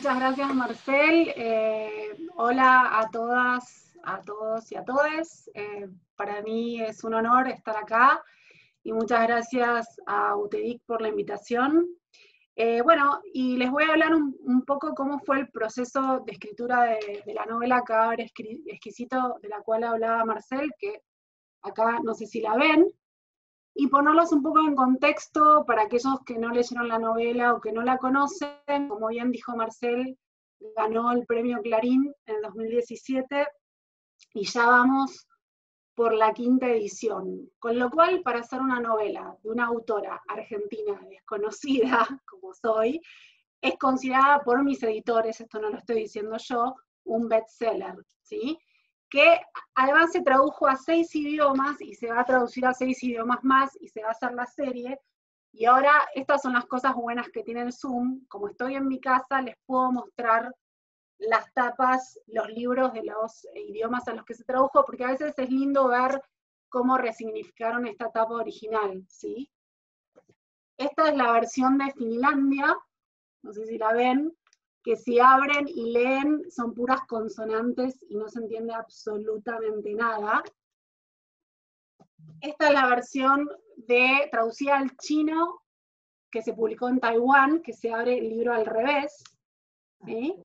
Muchas gracias, Marcel. Hola a todas, a todos y a todes. Para mí es un honor estar acá y muchas gracias a UTEDIC por la invitación. Bueno, y les voy a hablar un poco cómo fue el proceso de escritura de la novela Cadáver Exquisito, de la cual hablaba Marcel, que acá no sé si la ven, y ponerlos un poco en contexto para aquellos que no leyeron la novela o que no la conocen. Como bien dijo Marcel, ganó el premio Clarín en 2017 y ya vamos por la 5ª edición. Con lo cual, para hacer una novela de una autora argentina desconocida, como soy, es considerada por mis editores, esto no lo estoy diciendo yo, un bestseller, ¿sí? Que además se tradujo a 6 idiomas y se va a traducir a 6 idiomas más y se va a hacer la serie. Y ahora estas son las cosas buenas que tiene el Zoom. Como estoy en mi casa, les puedo mostrar las tapas, los libros de los idiomas a los que se tradujo, porque a veces es lindo ver cómo resignificaron esta tapa original, ¿sí? Esta es la versión de Finlandia, no sé si la ven, que si abren y leen son puras consonantes y no se entiende absolutamente nada. Esta es la versión traducida al chino que se publicó en Taiwán, que se abre el libro al revés, ¿sí?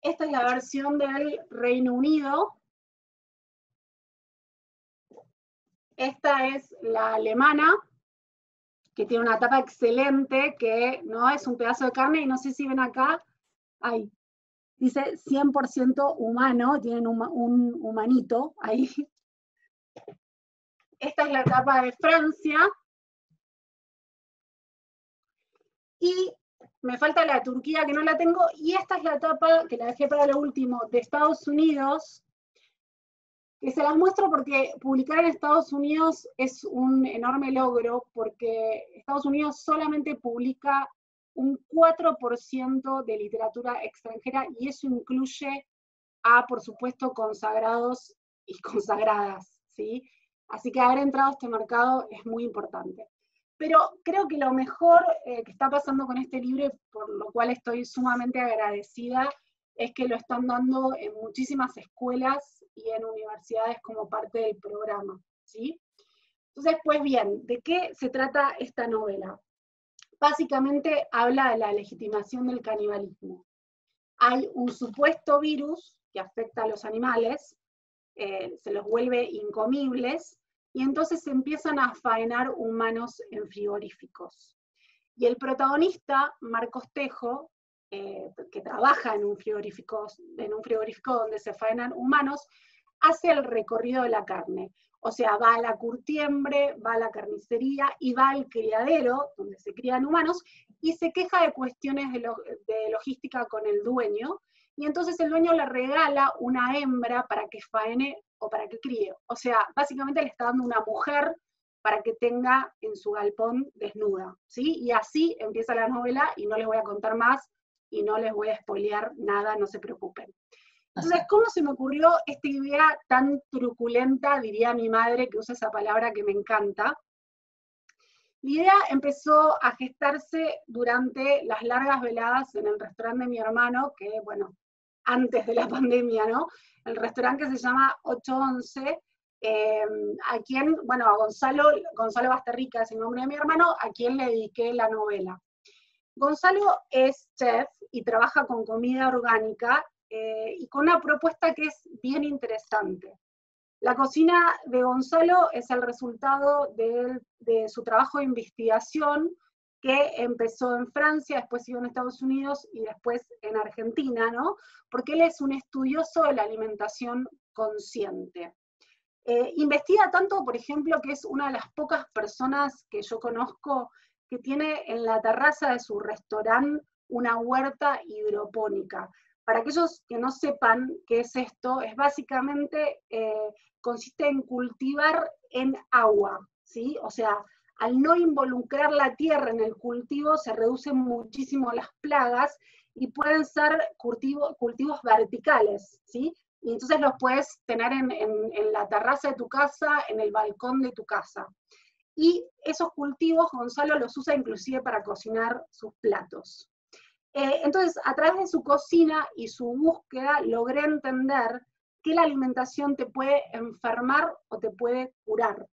Esta es la versión del Reino Unido. Esta es la alemana, que tiene una tapa excelente, que no es un pedazo de carne, y no sé si ven acá, ahí, dice 100% humano, tienen un humanito ahí. Esta es la tapa de Francia. Y me falta la de Turquía, que no la tengo, y esta es la tapa, que la dejé para lo último, de Estados Unidos, que se las muestro porque publicar en Estados Unidos es un enorme logro, porque Estados Unidos solamente publica un 4% de literatura extranjera, y eso incluye a, por supuesto, consagrados y consagradas, ¿sí? Así que haber entrado a este mercado es muy importante. Pero creo que lo mejor que está pasando con este libro, por lo cual estoy sumamente agradecida, es que lo están dando en muchísimas escuelas y en universidades como parte del programa, ¿sí? Entonces, pues bien, ¿de qué se trata esta novela? Básicamente habla de la legitimación del canibalismo. Hay un supuesto virus que afecta a los animales, se los vuelve incomibles, y entonces se empiezan a faenar humanos en frigoríficos. Y el protagonista, Marcos Tejo, que trabaja en un frigorífico donde se faenan humanos, hace el recorrido de la carne. O sea, va a la curtiembre, va a la carnicería y va al criadero, donde se crían humanos, y se queja de cuestiones de logística con el dueño, y entonces el dueño le regala una hembra para que faene o para que críe. O sea, básicamente le está dando una mujer para que tenga en su galpón desnuda, ¿sí? Y así empieza la novela, y no les voy a contar más, y no les voy a spoilear nada, no se preocupen. Entonces, ¿cómo se me ocurrió esta idea tan truculenta, diría mi madre, que usa esa palabra que me encanta? La idea empezó a gestarse durante las largas veladas en el restaurante de mi hermano, que, bueno, antes de la pandemia, ¿no? El restaurante que se llama 811, a quien, bueno, a Gonzalo Basterrica es el nombre de mi hermano, a quien le dediqué la novela. Gonzalo es chef y trabaja con comida orgánica, y con una propuesta que es bien interesante. La cocina de Gonzalo es el resultado de su trabajo de investigación, que empezó en Francia, después siguió en Estados Unidos y después en Argentina, ¿no? Porque él es un estudioso de la alimentación consciente. Investiga tanto, por ejemplo, que es una de las pocas personas que yo conozco que tiene en la terraza de su restaurante una huerta hidropónica. Para aquellos que no sepan qué es esto, es básicamente, consiste en cultivar en agua, ¿sí? O sea, al no involucrar la tierra en el cultivo, se reducen muchísimo las plagas y pueden ser cultivos verticales, ¿sí? Y entonces los puedes tener en la terraza de tu casa, en el balcón de tu casa. y esos cultivos Gonzalo los usa inclusive para cocinar sus platos. Entonces, a través de su cocina y su búsqueda, logré entender que la alimentación te puede enfermar o te puede curar,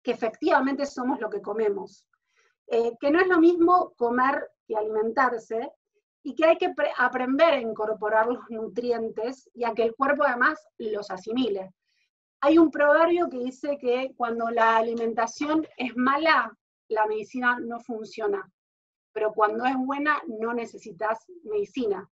que efectivamente somos lo que comemos, que no es lo mismo comer que alimentarse, y que hay que aprender a incorporar los nutrientes y a que el cuerpo además los asimile. Hay un proverbio que dice que cuando la alimentación es mala, la medicina no funciona, pero cuando es buena no necesitas medicina.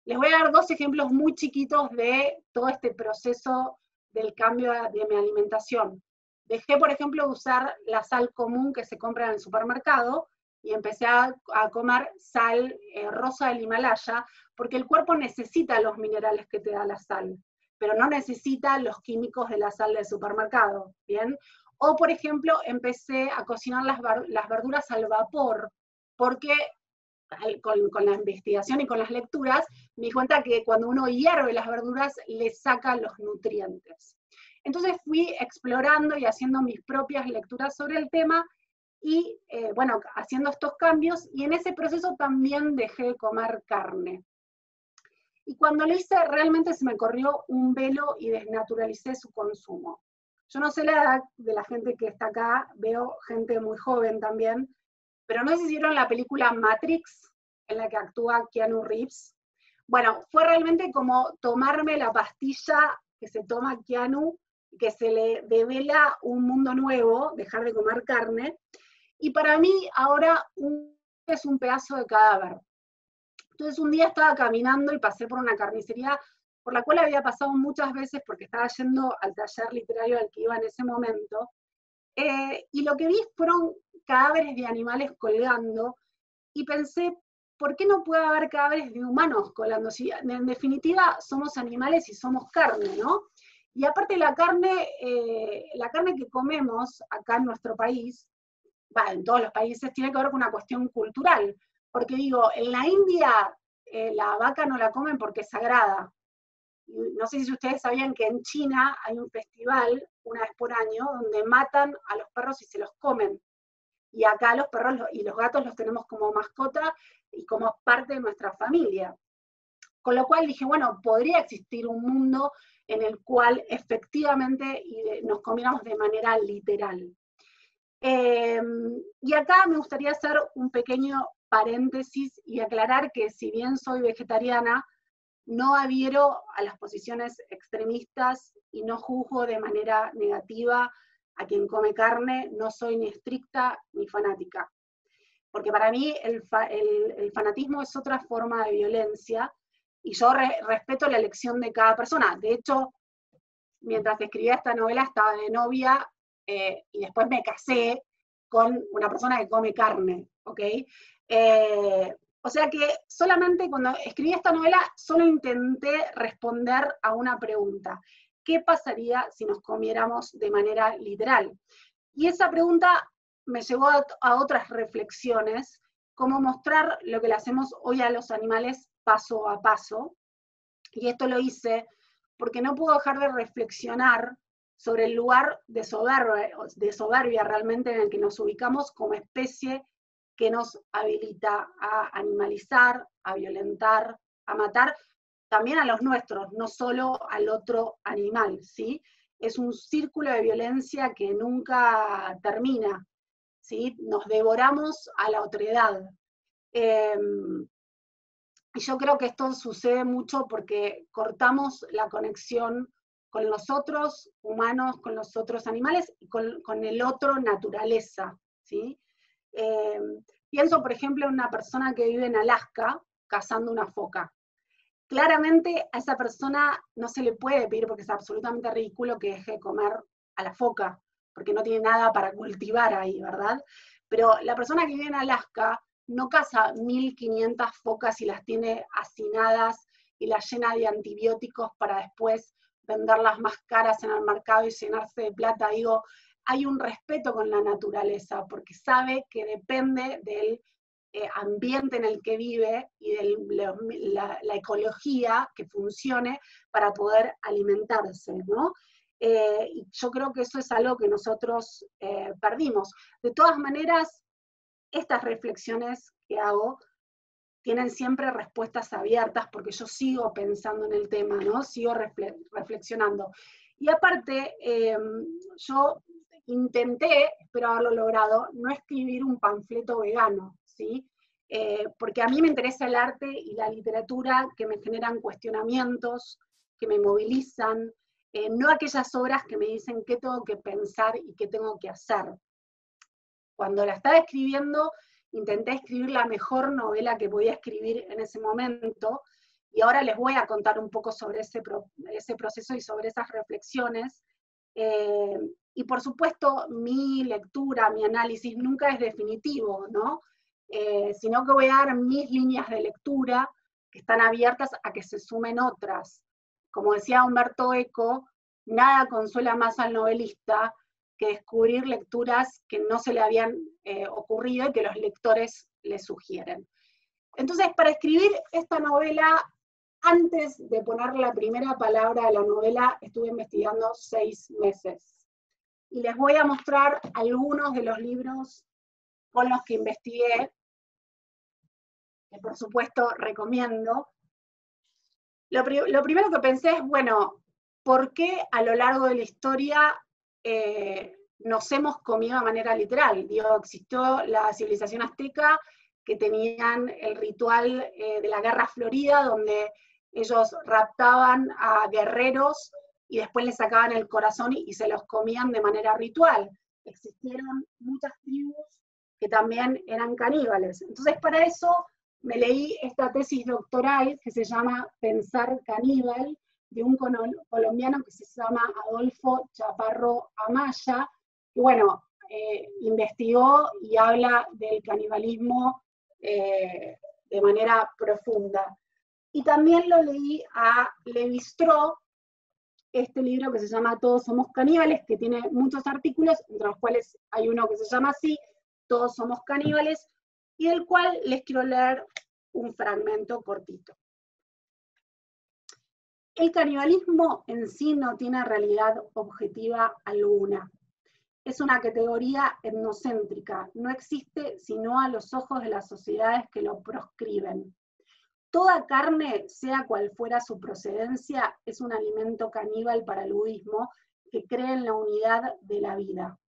Les voy a dar dos ejemplos muy chiquitos de todo este proceso del cambio de mi alimentación. Dejé, por ejemplo, de usar la sal común que se compra en el supermercado y empecé a comer sal rosa del Himalaya, porque el cuerpo necesita los minerales que te da la sal, pero no necesita los químicos de la sal del supermercado, ¿bien? O, por ejemplo, empecé a cocinar las verduras al vapor, porque con la investigación y con las lecturas, me di cuenta que cuando uno hierve las verduras, le saca los nutrientes. Entonces fui explorando y haciendo mis propias lecturas sobre el tema, y bueno, haciendo estos cambios, y en ese proceso también dejé de comer carne. Y cuando lo hice, realmente se me corrió un velo y desnaturalicé su consumo. Yo no sé la edad de la gente que está acá, veo gente muy joven también, pero no sé si vieron la película Matrix, en la que actúa Keanu Reeves. Bueno, fue realmente como tomarme la pastilla que se toma Keanu, que se le devela un mundo nuevo, dejar de comer carne, y para mí ahora es un pedazo de cadáver. Entonces un día estaba caminando y pasé por una carnicería por la cual había pasado muchas veces porque estaba yendo al taller literario al que iba en ese momento, y lo que vi fueron cadáveres de animales colgando, y pensé, ¿por qué no puede haber cadáveres de humanos colgando? Si en definitiva somos animales y somos carne, ¿no? Y aparte la carne que comemos acá en nuestro país, en todos los países, tiene que ver con una cuestión cultural. Porque digo, en la India la vaca no la comen porque es sagrada. No sé si ustedes sabían que en China hay un festival una vez por año donde matan a los perros y se los comen. Y acá los perros y los gatos los tenemos como mascota y como parte de nuestra familia. Con lo cual dije, bueno, podría existir un mundo en el cual efectivamente nos comiéramos de manera literal. Y acá me gustaría hacer un pequeño paréntesis y aclarar que si bien soy vegetariana, no adhiero a las posiciones extremistas y no juzgo de manera negativa a quien come carne, no soy ni estricta ni fanática. Porque para mí el fanatismo es otra forma de violencia, y yo respeto la elección de cada persona. De hecho, mientras escribía esta novela estaba de novia, y después me casé con una persona que come carne, ¿ok? O sea que solamente cuando escribí esta novela, solo intenté responder a una pregunta: ¿qué pasaría si nos comiéramos de manera literal? Y esa pregunta me llevó a otras reflexiones, como mostrar lo que le hacemos hoy a los animales paso a paso. Y esto lo hice porque no puedo dejar de reflexionar sobre el lugar de soberbia realmente en el que nos ubicamos como especie, que nos habilita a animalizar, a violentar, a matar también a los nuestros, no solo al otro animal, ¿sí? Es un círculo de violencia que nunca termina, ¿sí? Nos devoramos a la otredad. Y yo creo que esto sucede mucho porque cortamos la conexión con los otros humanos, con los otros animales y con el otro naturaleza, ¿sí? Pienso, por ejemplo, en una persona que vive en Alaska cazando una foca. Claramente a esa persona no se le puede pedir, porque es absolutamente ridículo, que deje de comer a la foca, porque no tiene nada para cultivar ahí, ¿verdad? Pero la persona que vive en Alaska no caza 1500 focas y las tiene hacinadas y las llena de antibióticos para después venderlas más caras en el mercado y llenarse de plata. Digo, hay un respeto con la naturaleza, porque sabe que depende del ambiente en el que vive y de la ecología que funcione para poder alimentarse, ¿no? y yo creo que eso es algo que nosotros perdimos. De todas maneras, estas reflexiones que hago tienen siempre respuestas abiertas, porque yo sigo pensando en el tema, ¿no? Sigo reflexionando. Y aparte, yo intenté, espero haberlo logrado, no escribir un panfleto vegano, ¿sí? Porque a mí me interesa el arte y la literatura que me generan cuestionamientos, que me movilizan, no aquellas obras que me dicen qué tengo que pensar y qué tengo que hacer. Cuando la estaba escribiendo, intenté escribir la mejor novela que podía escribir en ese momento, y ahora les voy a contar un poco sobre ese proceso y sobre esas reflexiones. Y por supuesto, mi lectura, mi análisis nunca es definitivo, ¿no? Sino que voy a dar mis líneas de lectura que están abiertas a que se sumen otras. Como decía Umberto Eco, nada consuela más al novelista que descubrir lecturas que no se le habían ocurrido y que los lectores le sugieren. Entonces, para escribir esta novela, antes de poner la primera palabra de la novela, estuve investigando 6 meses. Y les voy a mostrar algunos de los libros con los que investigué, que por supuesto recomiendo. Lo primero que pensé es, bueno, ¿por qué a lo largo de la historia nos hemos comido de manera literal? Digo, existió la civilización azteca, que tenían el ritual de la guerra florida, donde ellos raptaban a guerreros y después les sacaban el corazón y se los comían de manera ritual. Existieron muchas tribus que también eran caníbales. Entonces, para eso me leí esta tesis doctoral que se llama Pensar caníbal, de un colombiano que se llama Adolfo Chaparro Amaya, que bueno, investigó y habla del canibalismo de manera profunda. Y también lo leí a Lévi-Strauss, este libro que se llama Todos somos caníbales, que tiene muchos artículos, entre los cuales hay uno que se llama así, Todos somos caníbales, y del cual les quiero leer un fragmento cortito. El canibalismo en sí no tiene realidad objetiva alguna. Es una categoría etnocéntrica, no existe sino a los ojos de las sociedades que lo proscriben. Toda carne, sea cual fuera su procedencia, es un alimento caníbal para el budismo que cree en la unidad de la vida.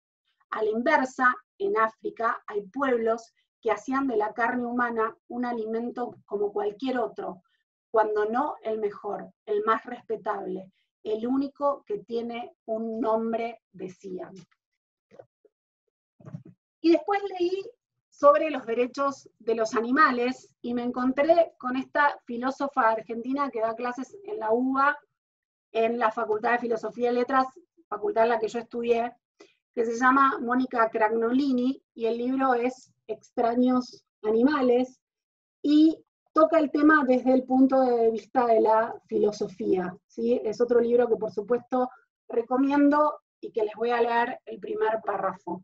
A la inversa, en África hay pueblos que hacían de la carne humana un alimento como cualquier otro, cuando no el mejor, el más respetable, el único que tiene un nombre, decían. Y después leí sobre los derechos de los animales y me encontré con esta filósofa argentina que da clases en la UBA, en la Facultad de Filosofía y Letras, facultad en la que yo estudié, que se llama Mónica Cragnolini, y el libro es Extraños Animales, y toca el tema desde el punto de vista de la filosofía, ¿sí? Es otro libro que por supuesto recomiendo y que les voy a leer el primer párrafo.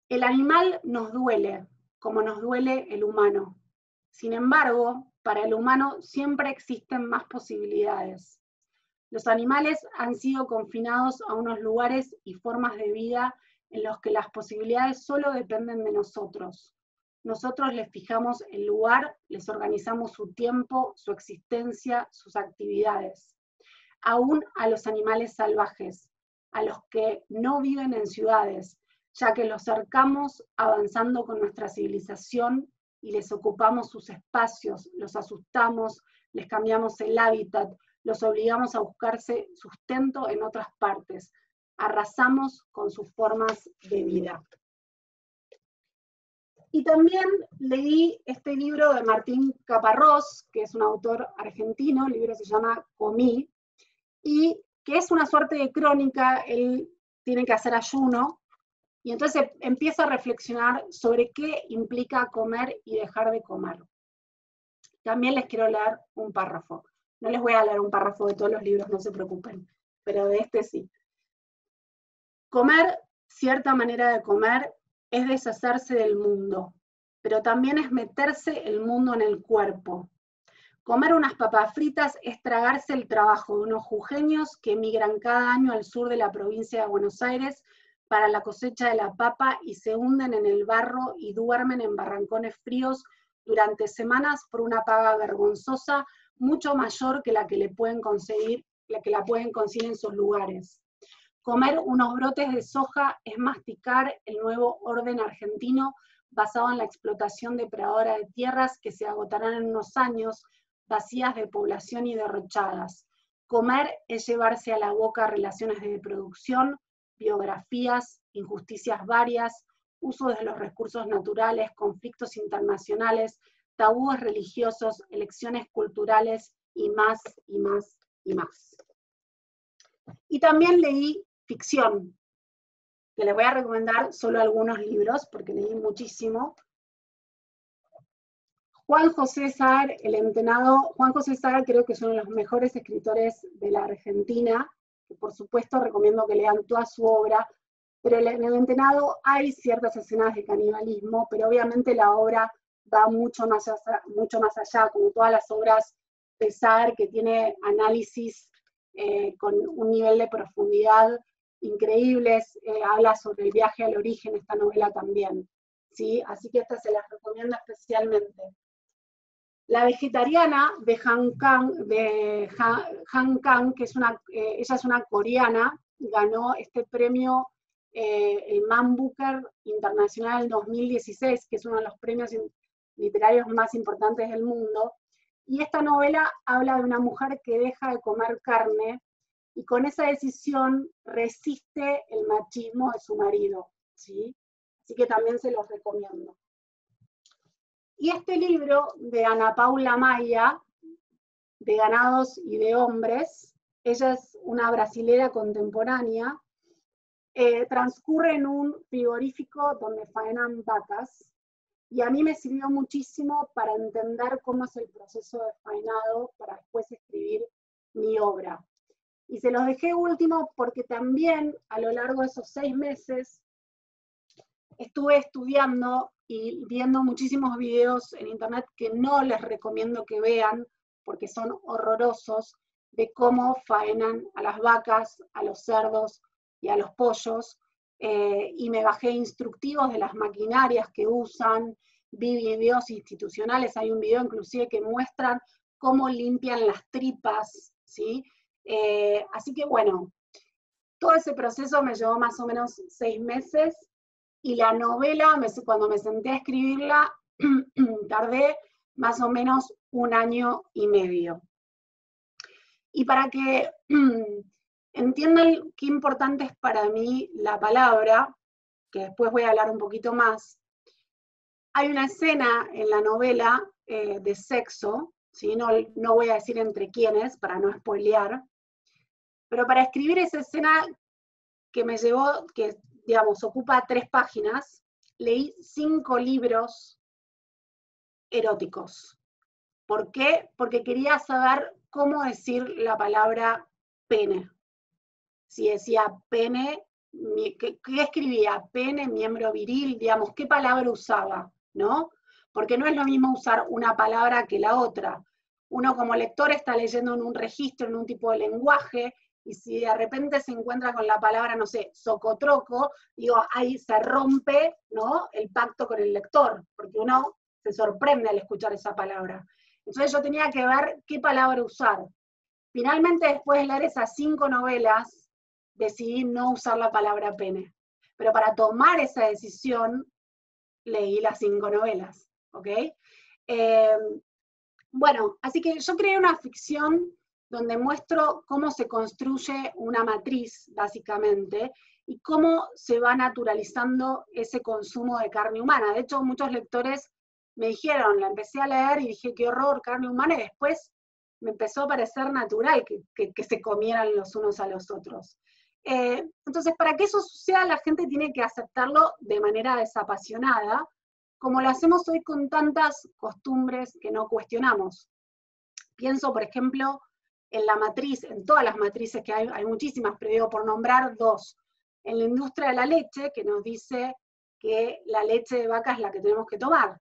El animal nos duele, como nos duele el humano. Sin embargo, para el humano siempre existen más posibilidades. Los animales han sido confinados a unos lugares y formas de vida en los que las posibilidades solo dependen de nosotros. Nosotros les fijamos el lugar, les organizamos su tiempo, su existencia, sus actividades. Aún a los animales salvajes, a los que no viven en ciudades, ya que los cercamos avanzando con nuestra civilización y les ocupamos sus espacios, los asustamos, les cambiamos el hábitat, los obligamos a buscarse sustento en otras partes, arrasamos con sus formas de vida. Y también leí este libro de Martín Caparrós, que es un autor argentino, el libro se llama Comí, y que es una suerte de crónica. Él tiene que hacer ayuno, y entonces empieza a reflexionar sobre qué implica comer y dejar de comer. También les quiero leer un párrafo. No les voy a leer un párrafo de todos los libros, no se preocupen, pero de este sí. Comer, cierta manera de comer, es deshacerse del mundo, pero también es meterse el mundo en el cuerpo. Comer unas papas fritas es tragarse el trabajo de unos jujeños que emigran cada año al sur de la provincia de Buenos Aires para la cosecha de la papa y se hunden en el barro y duermen en barrancones fríos durante semanas por una paga vergonzosa mucho mayor que la que le pueden conseguir, la que la pueden conseguir en sus lugares. Comer unos brotes de soja es masticar el nuevo orden argentino basado en la explotación depredadora de tierras que se agotarán en unos años, vacías de población y derrochadas. Comer es llevarse a la boca relaciones de producción, biografías, injusticias varias, uso de los recursos naturales, conflictos internacionales, tabúes religiosos, elecciones culturales y más, y más, y más. Y también leí ficción, que les voy a recomendar solo algunos libros, porque leí muchísimo. Juan José Saer, El Entenado. Juan José Saer creo que es uno de los mejores escritores de la Argentina, que por supuesto recomiendo que lean toda su obra, pero en El Entenado hay ciertas escenas de canibalismo, pero obviamente la obra va mucho más allá, como todas las obras de Saer, que tiene análisis con un nivel de profundidad increíbles, habla sobre el viaje al origen, esta novela también, ¿sí? Así que esta se las recomiendo especialmente. La vegetariana de Han Kang, que es ella es una coreana, ganó este premio, el Man Booker Internacional del 2016, que es uno de los premios literarios más importantes del mundo, y esta novela habla de una mujer que deja de comer carne, y con esa decisión resiste el machismo de su marido, ¿sí? Así que también se los recomiendo. Y este libro de Ana Paula Maia, de Ganados y de Hombres, ella es una brasilera contemporánea, transcurre en un frigorífico donde faenan vacas, y a mí me sirvió muchísimo para entender cómo es el proceso de faenado para después escribir mi obra. Y se los dejé último porque también a lo largo de esos 6 meses estuve estudiando y viendo muchísimos videos en internet que no les recomiendo que vean porque son horrorosos, de cómo faenan a las vacas, a los cerdos y a los pollos, y me bajé instructivos de las maquinarias que usan, vi videos institucionales, hay un video inclusive que muestran cómo limpian las tripas, ¿sí? Así que bueno, todo ese proceso me llevó más o menos 6 meses, y la novela, cuando me senté a escribirla, tardé más o menos 1 año y medio. Y para que entiendan qué importante es para mí la palabra, que después voy a hablar un poquito más, hay una escena en la novela de sexo, ¿sí? No voy a decir entre quiénes para no spoilear, pero para escribir esa escena que me llevó, que digamos ocupa 3 páginas, leí 5 libros eróticos. ¿Por qué? Porque quería saber cómo decir la palabra pene. Si decía pene, ¿qué escribía? Pene, miembro viril, digamos, ¿qué palabra usaba? ¿No? Porque no es lo mismo usar una palabra que la otra. Uno como lector está leyendo en un registro, en un tipo de lenguaje, y si de repente se encuentra con la palabra, no sé, socotroco, digo, ahí se rompe, ¿no?, el pacto con el lector, porque uno se sorprende al escuchar esa palabra. Entonces yo tenía que ver qué palabra usar. Finalmente, después de leer esas 5 novelas, decidí no usar la palabra pene. Pero para tomar esa decisión, leí las 5 novelas, ¿ok? Bueno, así que yo creé una ficción donde muestro cómo se construye una matriz, básicamente, y cómo se va naturalizando ese consumo de carne humana. De hecho, muchos lectores me dijeron, la empecé a leer y dije, qué horror, carne humana, y después me empezó a parecer natural que se comieran los unos a los otros. Entonces, para que eso suceda, la gente tiene que aceptarlo de manera desapasionada, como lo hacemos hoy con tantas costumbres que no cuestionamos. Pienso, por ejemplo, en la matriz, en todas las matrices que hay muchísimas, pero digo por nombrar 2. En la industria de la leche, que nos dice que la leche de vaca es la que tenemos que tomar.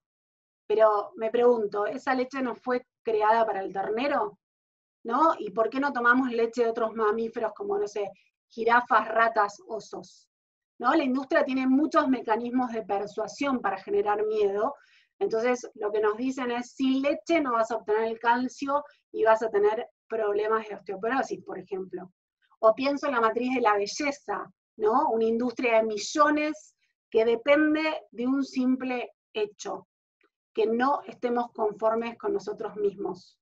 Pero me pregunto, ¿esa leche no fue creada para el ternero? ¿No? ¿Y por qué no tomamos leche de otros mamíferos como, no sé, jirafas, ratas, osos? ¿No? La industria tiene muchos mecanismos de persuasión para generar miedo. Entonces, lo que nos dicen es, sin leche no vas a obtener el calcio y vas a tener problemas de osteoporosis, por ejemplo. O pienso en la matriz de la belleza, ¿no? Una industria de millones que depende de un simple hecho, que no estemos conformes con nosotros mismos.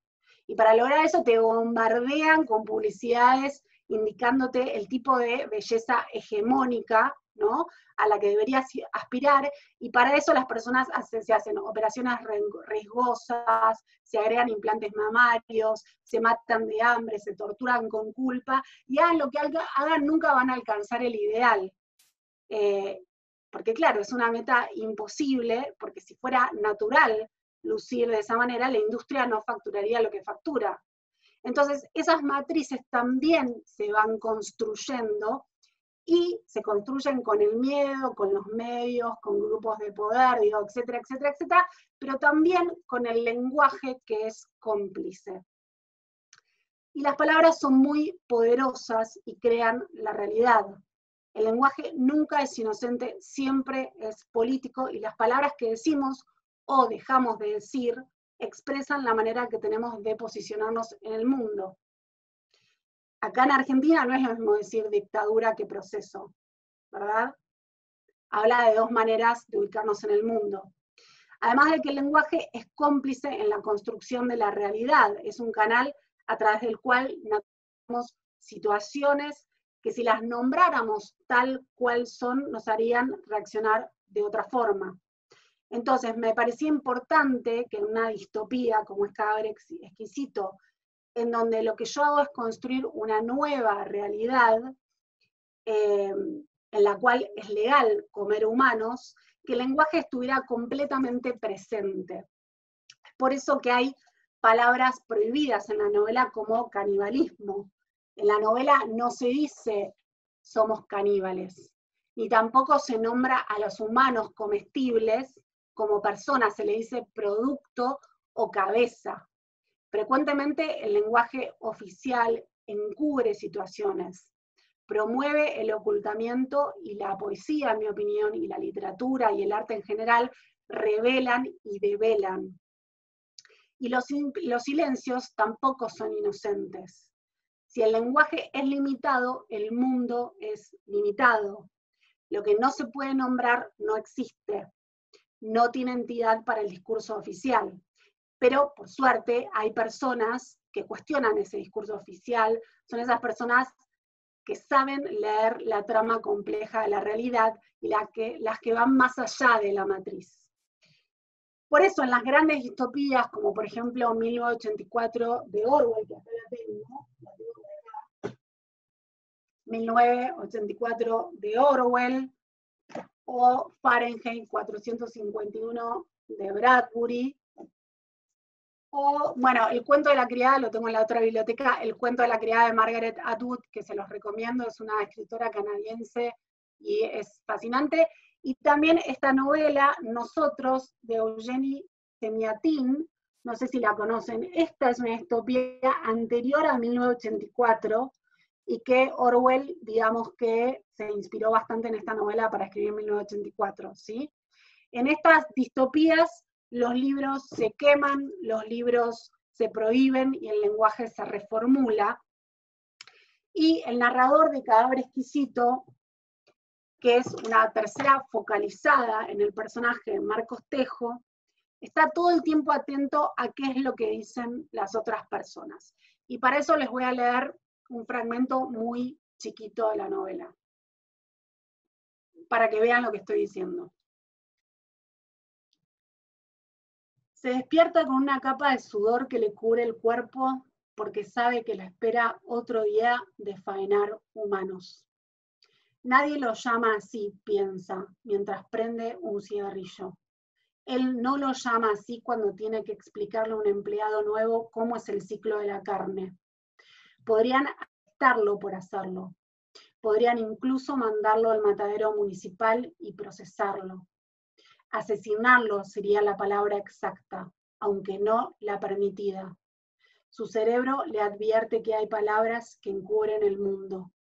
Y para lograr eso te bombardean con publicidades indicándote el tipo de belleza hegemónica, ¿no? A la que deberías aspirar, y para eso las personas se hacen operaciones riesgosas, se agregan implantes mamarios, se matan de hambre, se torturan con culpa, y hagan lo que hagan, nunca van a alcanzar el ideal. Porque claro, es una meta imposible, porque si fuera natural lucir de esa manera, la industria no facturaría lo que factura. Entonces, esas matrices también se van construyendo, y se construyen con el miedo, con los medios, con grupos de poder, digo, etcétera, etcétera, etcétera, pero también con el lenguaje que es cómplice. Y las palabras son muy poderosas y crean la realidad. El lenguaje nunca es inocente, siempre es político, y las palabras que decimos o dejamos de decir expresan la manera que tenemos de posicionarnos en el mundo. Acá en Argentina no es lo mismo decir dictadura que proceso, ¿verdad? Habla de dos maneras de ubicarnos en el mundo. Además de que el lenguaje es cómplice en la construcción de la realidad, es un canal a través del cual notamos situaciones que si las nombráramos tal cual son, nos harían reaccionar de otra forma. Entonces, me parecía importante que en una distopía como es Cadáver Exquisito, en donde lo que yo hago es construir una nueva realidad, en la cual es legal comer humanos, que el lenguaje estuviera completamente presente. Por eso que hay palabras prohibidas en la novela como canibalismo. En la novela no se dice somos caníbales, ni tampoco se nombra a los humanos comestibles como personas, se le dice producto o cabeza. Frecuentemente el lenguaje oficial encubre situaciones, promueve el ocultamiento, y la poesía, en mi opinión, y la literatura y el arte en general revelan y develan. Y los silencios tampoco son inocentes. Si el lenguaje es limitado, el mundo es limitado. Lo que no se puede nombrar no existe, no tiene entidad para el discurso oficial. Pero, por suerte, hay personas que cuestionan ese discurso oficial, son esas personas que saben leer la trama compleja de la realidad y las que van más allá de la matriz. Por eso, en las grandes distopías, como por ejemplo 1984 de Orwell, que acá la tengo acá, 1984 de Orwell, o Fahrenheit 451 de Bradbury, o, bueno, El cuento de la criada, lo tengo en la otra biblioteca, El cuento de la criada de Margaret Atwood, que se los recomiendo, es una escritora canadiense y es fascinante. Y también esta novela, Nosotros, de Eugenie Semiatin, no sé si la conocen, esta es una distopía anterior a 1984, y que Orwell, digamos que se inspiró bastante en esta novela para escribir 1984, ¿sí? En estas distopías los libros se queman, los libros se prohíben y el lenguaje se reformula. Y el narrador de Cadáver Exquisito, que es una tercera focalizada en el personaje de Marcos Tejo, está todo el tiempo atento a qué es lo que dicen las otras personas. Y para eso les voy a leer un fragmento muy chiquito de la novela, para que vean lo que estoy diciendo. Se despierta con una capa de sudor que le cubre el cuerpo porque sabe que la espera otro día de faenar humanos. Nadie lo llama así, piensa, mientras prende un cigarrillo. Él no lo llama así cuando tiene que explicarle a un empleado nuevo cómo es el ciclo de la carne. Podrían arrestarlo por hacerlo. Podrían incluso mandarlo al matadero municipal y procesarlo. Asesinarlo sería la palabra exacta, aunque no la permitida. Su cerebro le advierte que hay palabras que encubren el mundo.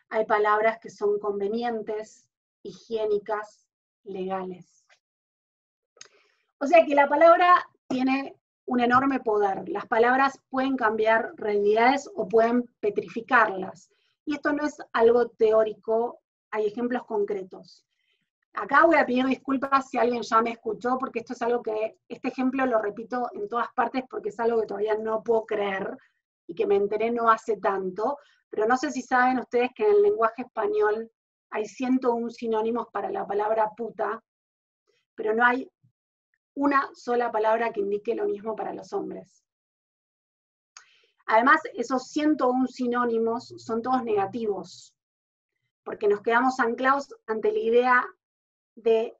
Hay palabras que son convenientes, higiénicas, legales. O sea que la palabra tiene un enorme poder. Las palabras pueden cambiar realidades o pueden petrificarlas. Y esto no es algo teórico, hay ejemplos concretos. Acá voy a pedir disculpas si alguien ya me escuchó, porque esto es algo que, este ejemplo lo repito en todas partes porque es algo que todavía no puedo creer y que me enteré no hace tanto, pero no sé si saben ustedes que en el lenguaje español hay 101 sinónimos para la palabra puta, pero no hay una sola palabra que indique lo mismo para los hombres. Además, esos 101 sinónimos son todos negativos, porque nos quedamos anclados ante la idea de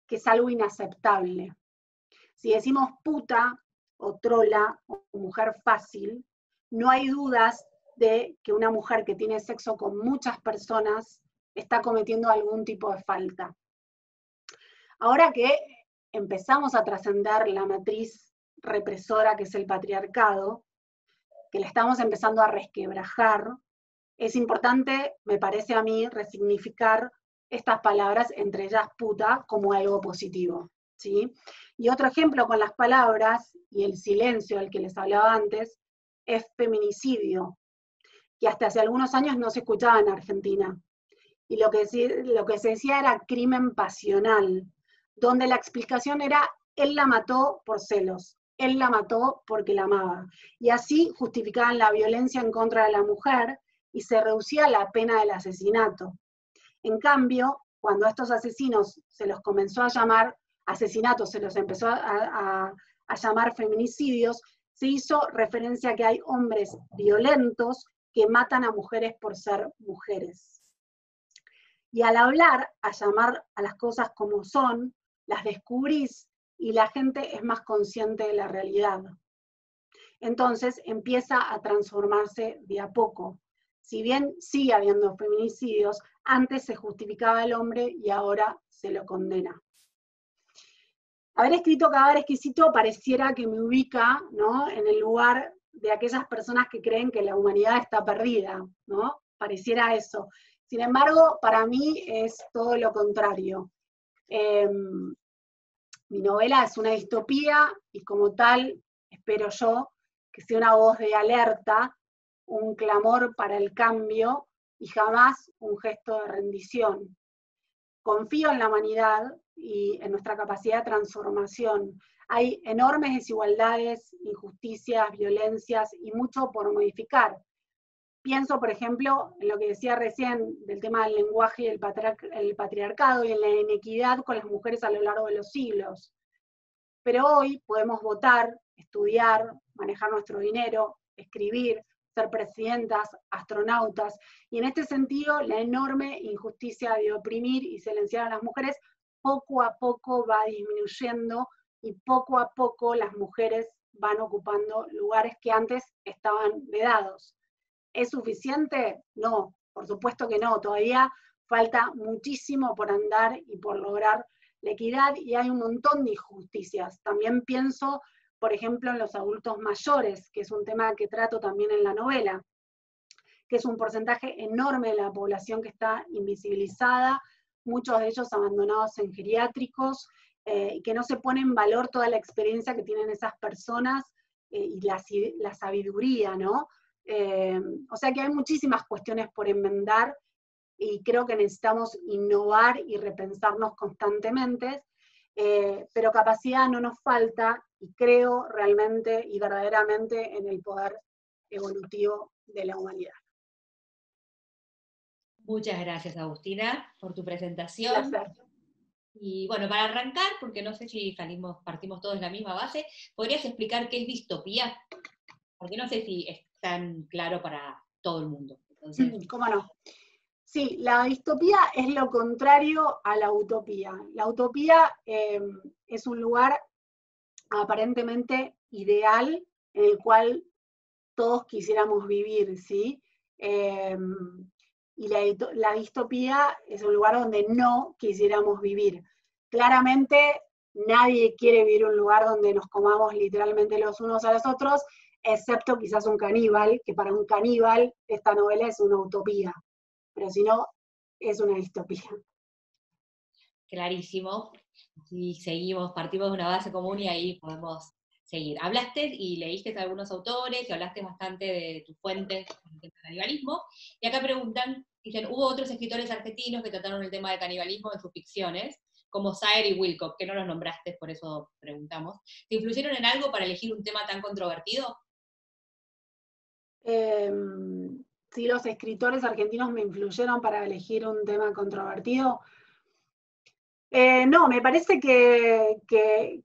que es algo inaceptable. Si decimos puta, o trola, o mujer fácil, no hay dudas de que una mujer que tiene sexo con muchas personas está cometiendo algún tipo de falta. Ahora que empezamos a trascender la matriz represora que es el patriarcado, que la estamos empezando a resquebrajar, es importante, me parece a mí, resignificar estas palabras, entre ellas puta, como algo positivo, ¿sí? Y otro ejemplo con las palabras y el silencio al que les hablaba antes, es feminicidio, que hasta hace algunos años no se escuchaba en Argentina. Y lo que se decía era crimen pasional, donde la explicación era, él la mató por celos, él la mató porque la amaba. Y así justificaban la violencia en contra de la mujer y se reducía la pena del asesinato. En cambio, cuando a estos asesinos se los comenzó a llamar asesinatos, se los empezó a llamar feminicidios, se hizo referencia a que hay hombres violentos que matan a mujeres por ser mujeres. Y al hablar, a llamar a las cosas como son, las descubrís y la gente es más consciente de la realidad. Entonces empieza a transformarse de a poco. Si bien sigue habiendo feminicidios, antes se justificaba el hombre y ahora se lo condena. Haber escrito Cadáver Exquisito pareciera que me ubica, ¿no?, en el lugar de aquellas personas que creen que la humanidad está perdida, ¿no? Pareciera eso. Sin embargo, para mí es todo lo contrario. Mi novela es una distopía y como tal, espero yo, que sea una voz de alerta, un clamor para el cambio y jamás un gesto de rendición. Confío en la humanidad y en nuestra capacidad de transformación. Hay enormes desigualdades, injusticias, violencias y mucho por modificar. Pienso, por ejemplo, en lo que decía recién del tema del lenguaje y el patriarcado y en la inequidad con las mujeres a lo largo de los siglos. Pero hoy podemos votar, estudiar, manejar nuestro dinero, escribir, ser presidentas, astronautas, y en este sentido la enorme injusticia de oprimir y silenciar a las mujeres poco a poco va disminuyendo y poco a poco las mujeres van ocupando lugares que antes estaban vedados. ¿Es suficiente? No, por supuesto que no, todavía falta muchísimo por andar y por lograr la equidad y hay un montón de injusticias. También pienso, por ejemplo, en los adultos mayores, que es un tema que trato también en la novela, que es un porcentaje enorme de la población que está invisibilizada, muchos de ellos abandonados en geriátricos, y que no se pone en valor toda la experiencia que tienen esas personas y la sabiduría, ¿no? O sea que hay muchísimas cuestiones por enmendar y creo que necesitamos innovar y repensarnos constantemente, pero capacidad no nos falta y creo realmente y verdaderamente en el poder evolutivo de la humanidad. Muchas gracias, Agustina, por tu presentación. Un placer. Y bueno, para arrancar, porque no sé si partimos todos de la misma base, ¿podrías explicar qué es distopía? Porque no sé si es tan claro para todo el mundo. Entonces... ¿Cómo no? Sí, la distopía es lo contrario a la utopía. La utopía es un lugar aparentemente ideal en el cual todos quisiéramos vivir, ¿sí? Y la distopía es un lugar donde no quisiéramos vivir. Claramente nadie quiere vivir en un lugar donde nos comamos literalmente los unos a los otros, excepto quizás un caníbal, que para un caníbal esta novela es una utopía, pero si no, es una distopía. Clarísimo. Y seguimos, partimos de una base común y ahí podemos seguir. Hablaste y leíste a algunos autores y hablaste bastante de tus fuentes del canibalismo. Y acá preguntan, dicen, ¿hubo otros escritores argentinos que trataron el tema del canibalismo en sus ficciones? Como Saer y Wilcock, que no los nombraste, por eso preguntamos. ¿Te influyeron en algo para elegir un tema tan controvertido? Si los escritores argentinos me influyeron para elegir un tema controvertido, no, me parece que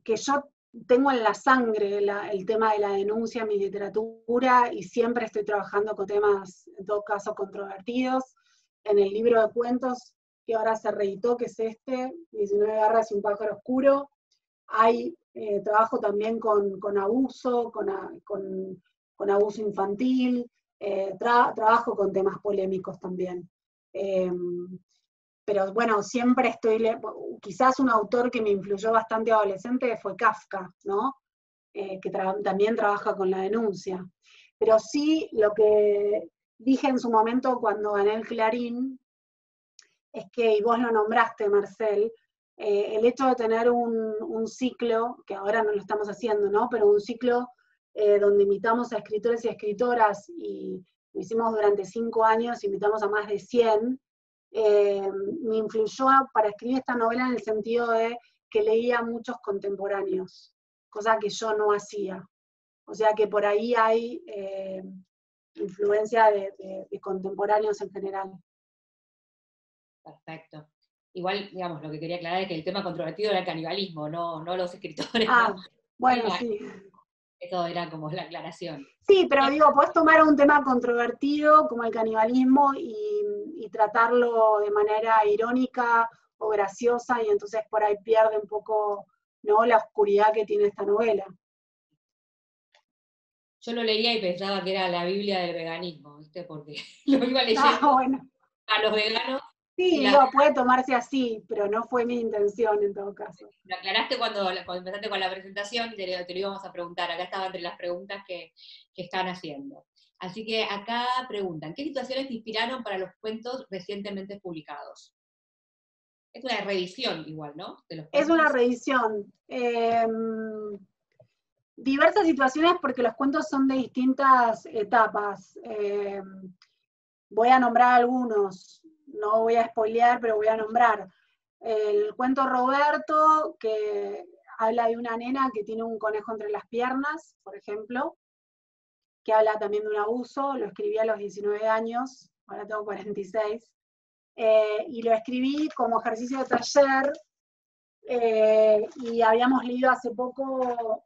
yo tengo en la sangre el tema de la denuncia en mi literatura y siempre estoy trabajando con temas, en todo caso, controvertidos. En el libro de cuentos que ahora se reeditó, que es 19 garras y un pájaro oscuro, hay trabajo también con abuso, con abuso infantil, trabajo con temas polémicos también. Pero bueno, siempre quizás un autor que me influyó bastante adolescente fue Kafka, ¿no? Que también trabaja con la denuncia. Pero sí, lo que dije en su momento cuando gané el Clarín, es que, y vos lo nombraste, Marcel, el hecho de tener un ciclo, que ahora no lo estamos haciendo, ¿no? Pero un ciclo donde invitamos a escritores y escritoras, y lo hicimos durante 5 años, invitamos a más de 100, me influyó para escribir esta novela en el sentido de que leía muchos contemporáneos, cosa que yo no hacía. O sea que por ahí hay influencia de contemporáneos en general. Perfecto. Igual, digamos, lo que quería aclarar es que el tema controvertido era el canibalismo, no los escritores. Ah, ¿no? bueno, sí. Eso era como la aclaración. Sí, pero digo, podés tomar un tema controvertido como el canibalismo y tratarlo de manera irónica o graciosa, y entonces por ahí pierde un poco, ¿no?, la oscuridad que tiene esta novela. Yo lo leía y pensaba que era la Biblia del veganismo, ¿viste? Porque lo iba leyendo Bueno. a los veganos. Sí, digo, puede tomarse así, pero no fue mi intención en todo caso. Lo aclaraste cuando empezaste con la presentación, te lo íbamos a preguntar. Acá estaba entre las preguntas que están haciendo. Así que acá preguntan, ¿qué situaciones te inspiraron para los cuentos recientemente publicados? Es una reedición igual, ¿no? De los Es cuentos. una reedición. Diversas situaciones porque los cuentos son de distintas etapas. Voy a nombrar algunos, no voy a spoilear, pero voy a nombrar. El cuento Roberto, que habla de una nena que tiene un conejo entre las piernas, por ejemplo, que habla también de un abuso, lo escribí a los 19 años, ahora tengo 46, y lo escribí como ejercicio de taller, y habíamos leído hace poco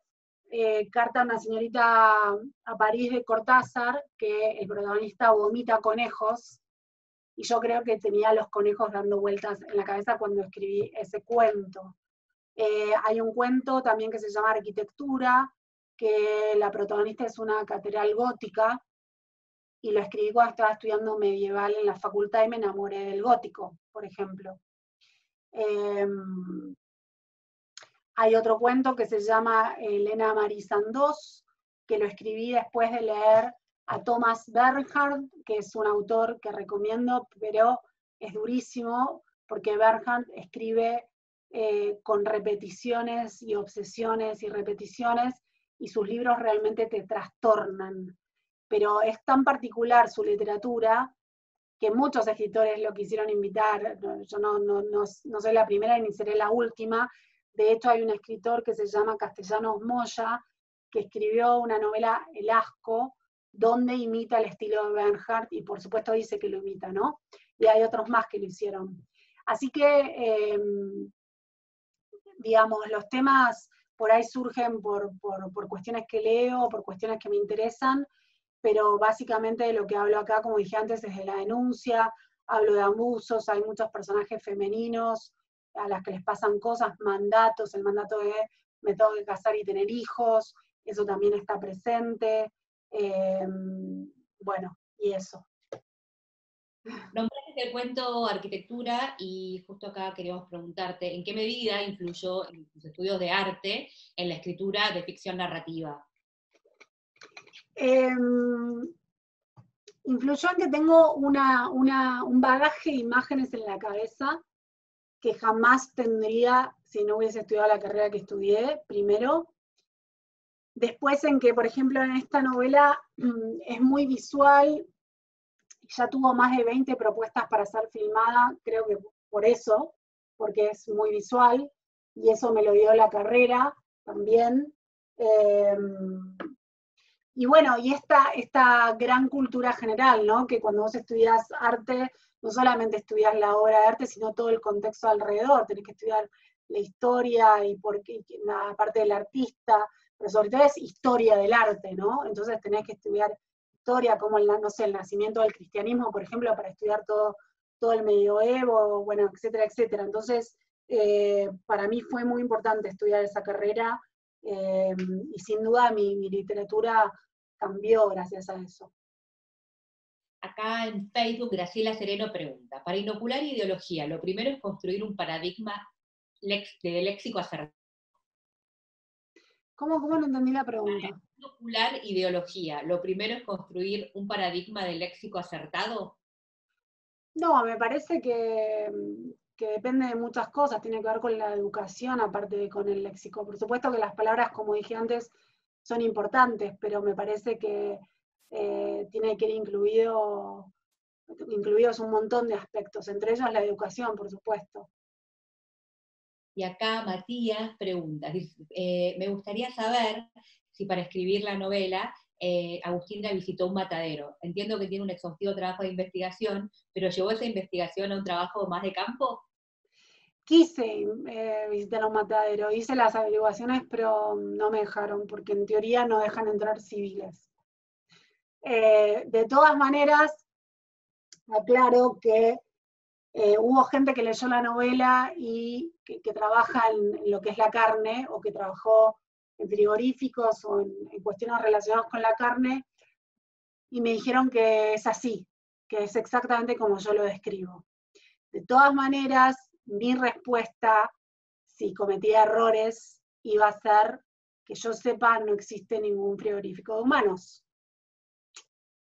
Carta a una señorita a París de Cortázar, que el protagonista vomita conejos, y yo creo que tenía los conejos dando vueltas en la cabeza cuando escribí ese cuento. Hay un cuento también que se llama Arquitectura, que la protagonista es una catedral gótica, y lo escribí cuando estaba estudiando medieval en la facultad y me enamoré del gótico, por ejemplo. Hay otro cuento que se llama Elena Marie Sandoz, que lo escribí después de leer a Thomas Bernhard, que es un autor que recomiendo, pero es durísimo, porque Bernhard escribe con repeticiones y obsesiones y repeticiones, y sus libros realmente te trastornan. Pero es tan particular su literatura que muchos escritores lo quisieron invitar. Yo no soy la primera ni seré la última. De hecho, hay un escritor que se llama Castellanos Moya, que escribió una novela, El Asco, donde imita el estilo de Bernhard, y por supuesto dice que lo imita, ¿no? Y hay otros más que lo hicieron. Así que, digamos, los temas por ahí surgen por cuestiones que leo, por cuestiones que me interesan, pero básicamente de lo que hablo acá, como dije antes, es de la denuncia, hablo de abusos, hay muchos personajes femeninos a las que les pasan cosas, mandatos, el mandato de me tengo que casar y tener hijos, eso también está presente, bueno, y eso. Nombraste el cuento arquitectura y justo acá queríamos preguntarte, ¿en qué medida influyó en tus estudios de arte en la escritura de ficción narrativa? Influyó en que tengo un bagaje de imágenes en la cabeza que jamás tendría si no hubiese estudiado la carrera que estudié, primero. Después en que, por ejemplo, en esta novela es muy visual, ya tuvo más de 20 propuestas para ser filmada, creo que por eso, porque es muy visual, y eso me lo dio la carrera también. Y bueno, y esta gran cultura general, ¿no? Que cuando vos estudias arte, no solamente estudias la obra de arte, sino todo el contexto alrededor, tenés que estudiar la historia y por qué, la parte del artista, pero sobre todo es historia del arte, ¿no? Entonces tenés que estudiar historia, como no sé, el nacimiento del cristianismo, por ejemplo, para estudiar todo el medioevo, bueno, etcétera, etcétera. Entonces, para mí fue muy importante estudiar esa carrera, y sin duda mi literatura cambió gracias a eso. Acá en Facebook, Graciela Sereno pregunta, para inocular ideología, lo primero es construir un paradigma de léxico acertado. ¿Cómo no entendí la pregunta? Para inocular ideología, lo primero es construir un paradigma de léxico acertado. No, me parece que depende de muchas cosas, tiene que ver con la educación, aparte de con el léxico. Por supuesto que las palabras, como dije antes, son importantes, pero me parece que tiene que ir incluidos un montón de aspectos, entre ellos la educación, por supuesto. Y acá Matías pregunta, me gustaría saber si para escribir la novela Agustina visitó un matadero. Entiendo que tiene un exhaustivo trabajo de investigación, pero ¿llevó esa investigación a un trabajo más de campo? Quise visitar un matadero, hice las averiguaciones, pero no me dejaron, porque en teoría no dejan entrar civiles. De todas maneras, aclaro que hubo gente que leyó la novela y que trabaja en lo que es la carne, o que trabajó en frigoríficos o en cuestiones relacionadas con la carne, y me dijeron que es así, que es exactamente como yo lo describo. De todas maneras, mi respuesta, si cometía errores, iba a ser que yo sepa, no existe ningún frigorífico de humanos.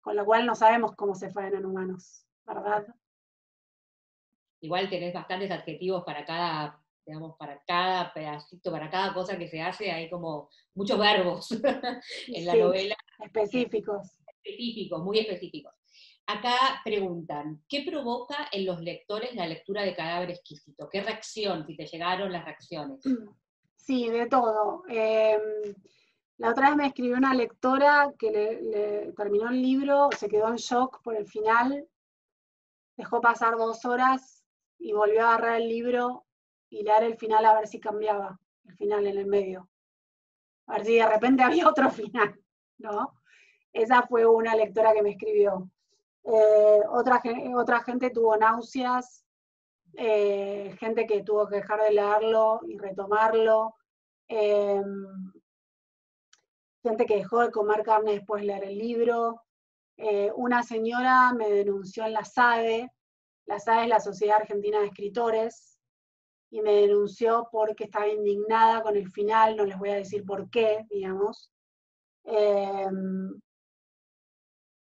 Con lo cual no sabemos cómo se faenan humanos, ¿verdad? Igual tenés bastantes adjetivos para cada, digamos, para cada pedacito, para cada cosa que se hace, hay como muchos verbos en la Sí, novela. específicos. Específicos, muy específicos. Acá preguntan, ¿qué provoca en los lectores la lectura de Cadáver Exquisito? ¿Qué reacción, si te llegaron las reacciones? Sí, de todo. La otra vez me escribió una lectora que le terminó el libro, se quedó en shock por el final, dejó pasar 2 horas y volvió a agarrar el libro y leer el final a ver si cambiaba, el final en el medio. A ver si de repente había otro final, ¿no? Esa fue una lectora que me escribió. Otra gente tuvo náuseas, gente que tuvo que dejar de leerlo y retomarlo, gente que dejó de comer carne después de leer el libro. Una señora me denunció en la SADE es la Sociedad Argentina de Escritores, y me denunció porque estaba indignada con el final, no les voy a decir por qué, digamos.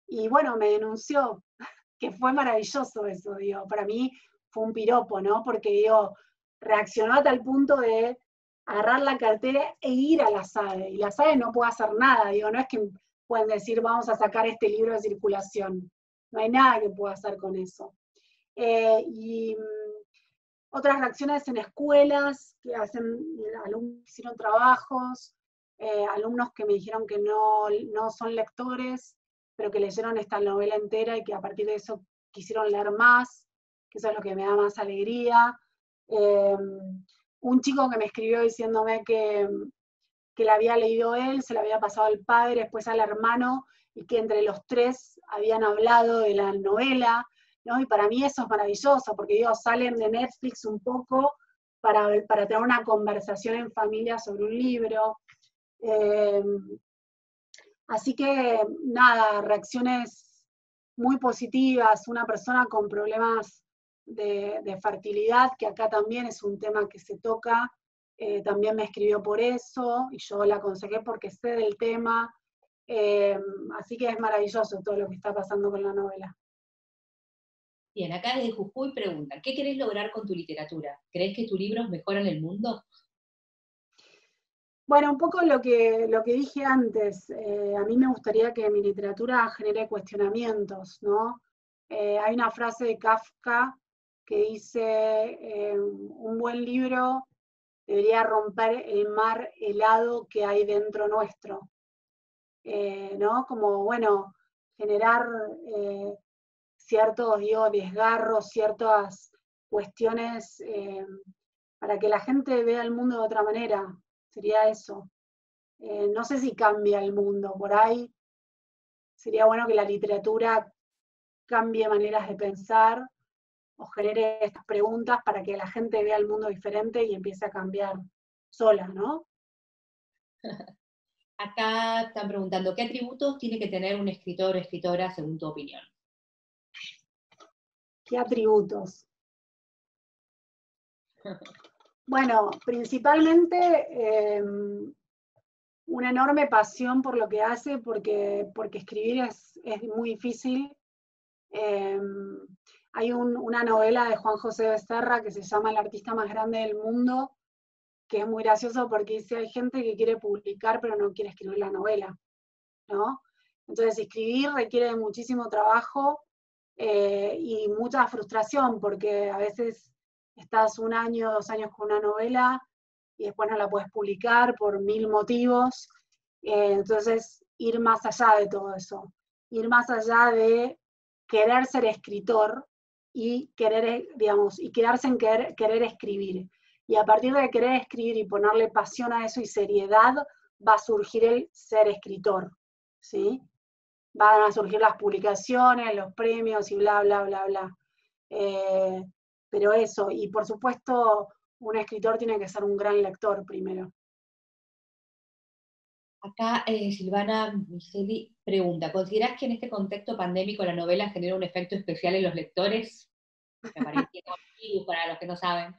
Y bueno, me denunció, que fue maravilloso eso, digo, para mí fue un piropo, ¿no? Porque, digo, reaccionó a tal punto de agarrar la cartera e ir a la SADE, y la SADE no puede hacer nada, digo, no es que pueden decir vamos a sacar este libro de circulación, no hay nada que pueda hacer con eso. Otras reacciones en escuelas, que alumnos que hicieron trabajos, alumnos que me dijeron que no son lectores, pero que leyeron esta novela entera y que a partir de eso quisieron leer más, que eso es lo que me da más alegría. Un chico que me escribió diciéndome que la había leído él, se la había pasado al padre, después al hermano, y que entre los 3 habían hablado de la novela, ¿no? Y para mí eso es maravilloso, porque digo, salen de Netflix un poco para tener una conversación en familia sobre un libro. Así que nada, reacciones muy positivas, una persona con problemas de fertilidad, que acá también es un tema que se toca, también me escribió por eso, y yo la aconsejé porque sé del tema, así que es maravilloso todo lo que está pasando con la novela. Bien, acá desde Jujuy preguntan, ¿qué querés lograr con tu literatura? ¿Crees que tus libros mejoran el mundo? Bueno, un poco lo que dije antes, a mí me gustaría que mi literatura genere cuestionamientos, ¿no? Hay una frase de Kafka que dice, un buen libro debería romper el mar helado que hay dentro nuestro, ¿no? Como, bueno, generar ciertos, digo, desgarros, ciertas cuestiones para que la gente vea el mundo de otra manera, sería eso. No sé si cambia el mundo, por ahí sería bueno que la literatura cambie maneras de pensar o genere estas preguntas para que la gente vea el mundo diferente y empiece a cambiar sola, ¿no? Acá están preguntando, ¿qué atributos tiene que tener un escritor o escritora según tu opinión? ¿Qué atributos? Bueno, principalmente una enorme pasión por lo que hace, porque escribir es muy difícil. Hay una novela de Juan José Becerra que se llama El artista más grande del mundo, que es muy gracioso porque dice, hay gente que quiere publicar pero no quiere escribir la novela, ¿no? Entonces escribir requiere de muchísimo trabajo y mucha frustración, porque a veces estás 1 año, 2 años con una novela y después no la puedes publicar por 1000 motivos. Entonces, ir más allá de todo eso, ir más allá de querer ser escritor y querer, digamos, y quedarse en querer escribir. Y a partir de querer escribir y ponerle pasión a eso y seriedad, va a surgir el ser escritor, ¿sí? Van a surgir las publicaciones, los premios y bla, bla, bla, bla. Pero eso, y por supuesto, un escritor tiene que ser un gran lector primero. Acá Silvana Miseli pregunta, ¿considerás que en este contexto pandémico la novela genera un efecto especial en los lectores? Me parece que para los que no saben.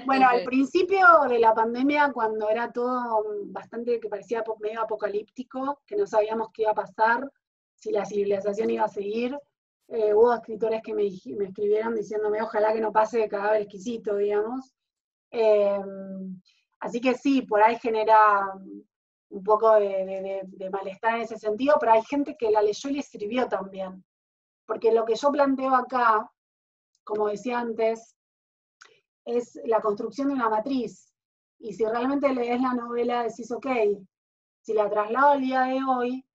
Bueno, al principio de la pandemia, cuando era todo bastante que parecía medio apocalíptico, que no sabíamos qué iba a pasar, si la civilización iba a seguir, hubo escritores que me escribieron diciéndome ojalá que no pase de cadáver exquisito, digamos. Así que sí, por ahí genera un poco de malestar en ese sentido, pero hay gente que la leyó y le sirvió también. Porque lo que yo planteo acá, como decía antes, es la construcción de una matriz. Y si realmente lees la novela, decís, ok, si la traslado al día de hoy,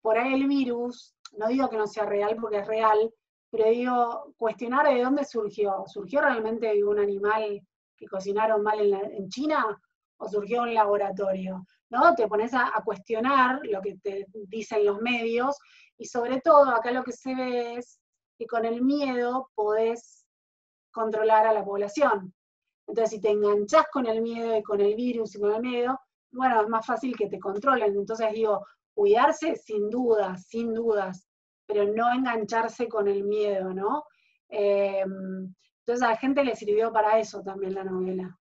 por ahí el virus, no digo que no sea real porque es real, pero digo, cuestionar de dónde surgió. ¿Surgió realmente de un animal que cocinaron mal en China o surgió en un laboratorio? ¿No? Te pones a cuestionar lo que te dicen los medios y sobre todo acá lo que se ve es que con el miedo podés controlar a la población. Entonces, si te enganchás con el miedo y con el virus y con el miedo, bueno, es más fácil que te controlen. Entonces digo, cuidarse sin dudas, pero no engancharse con el miedo, ¿no? Entonces a la gente le sirvió para eso también la novela.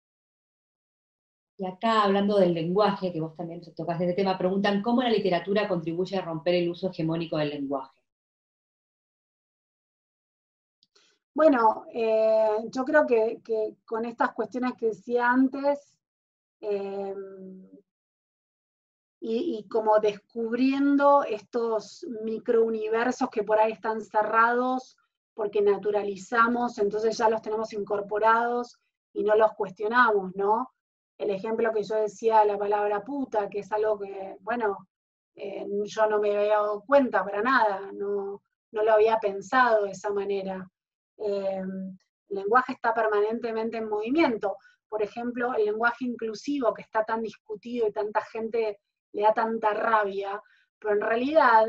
Y acá, hablando del lenguaje, que vos también tocás este tema, preguntan cómo la literatura contribuye a romper el uso hegemónico del lenguaje. Bueno, yo creo que con estas cuestiones que decía antes, y como descubriendo estos microuniversos que por ahí están cerrados porque naturalizamos, entonces ya los tenemos incorporados y no los cuestionamos, ¿no? El ejemplo que yo decía, la palabra puta, que es algo que, bueno, yo no me había dado cuenta para nada, no lo había pensado de esa manera. El lenguaje está permanentemente en movimiento. Por ejemplo, el lenguaje inclusivo que está tan discutido y tanta gente le da tanta rabia, pero en realidad,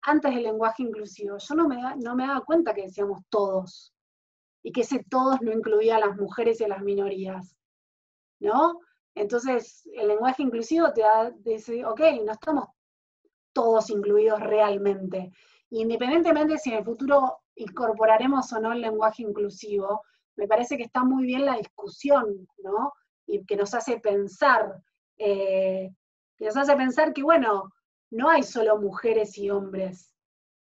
antes del lenguaje inclusivo, yo no me daba cuenta que decíamos todos, y que ese todos no incluía a las mujeres y a las minorías, ¿no? Entonces, el lenguaje inclusivo te dice, ok, no estamos todos incluidos realmente. independientemente si en el futuro incorporaremos o no el lenguaje inclusivo, me parece que está muy bien la discusión, ¿no? Y que nos hace pensar, que bueno, no hay solo mujeres y hombres,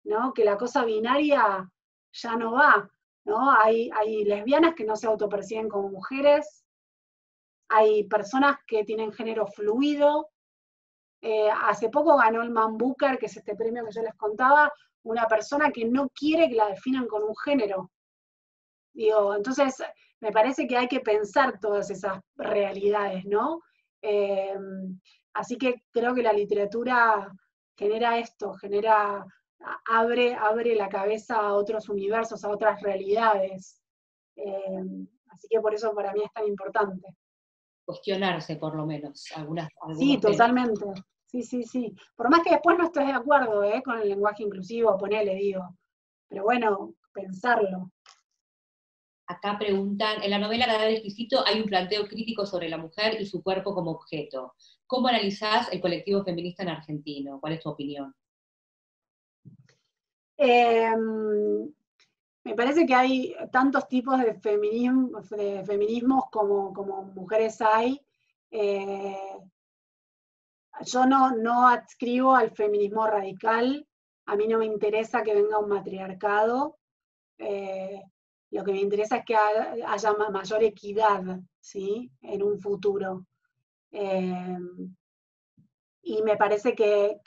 ¿no? Que la cosa binaria ya no va, ¿no? Hay lesbianas que no se autoperciben como mujeres, hay personas que tienen género fluido. Hace poco ganó el Man Booker, que es este premio que yo les contaba, una persona que no quiere que la definan con un género. Digo, entonces me parece que hay que pensar todas esas realidades, ¿no? Eh, Así que creo que la literatura genera esto, abre la cabeza a otros universos, a otras realidades. Así que por eso para mí es tan importante. Cuestionarse por lo menos Sí, algunos temas. totalmente. Sí, sí, sí. Por más que después no estés de acuerdo, con el lenguaje inclusivo, ponele, digo. Pero bueno, pensarlo. Acá preguntan, en la novela Cadáver Exquisito hay un planteo crítico sobre la mujer y su cuerpo como objeto. ¿Cómo analizás el colectivo feminista en argentino? ¿Cuál es tu opinión? Eh, Me parece que hay tantos tipos de feminismos como mujeres hay. Yo no adscribo al feminismo radical. A mí no me interesa que venga un matriarcado. Lo que me interesa es que haya mayor equidad, ¿sí? En un futuro. Eh, y me parece que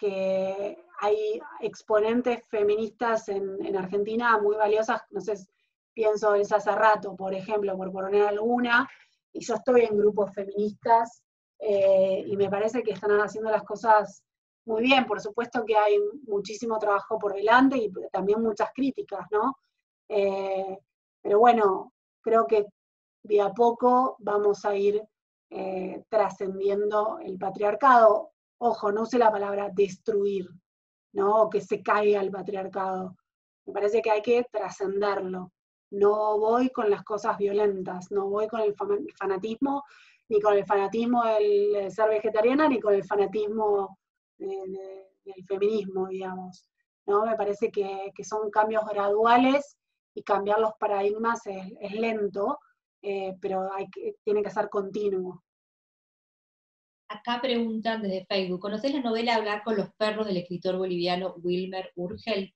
hay exponentes feministas en Argentina muy valiosas, no sé, pienso Elsa Cerrato, por ejemplo, por poner alguna, y yo estoy en grupos feministas, y me parece que están haciendo las cosas muy bien. Por supuesto que hay muchísimo trabajo por delante y también muchas críticas, ¿no? Eh, pero bueno, creo que de a poco vamos a ir trascendiendo el patriarcado. Ojo, no use la palabra destruir, ¿no? O que se caiga el patriarcado. Me parece que hay que trascenderlo. No voy con las cosas violentas, no voy con el fanatismo, ni con el fanatismo del ser vegetariana, ni con el fanatismo del feminismo, digamos. ¿No? Me parece que son cambios graduales y cambiar los paradigmas es lento, pero tiene que ser continuo. Acá preguntan desde Facebook, ¿conocés la novela Hablar con los perros del escritor boliviano Wilmer Urgel?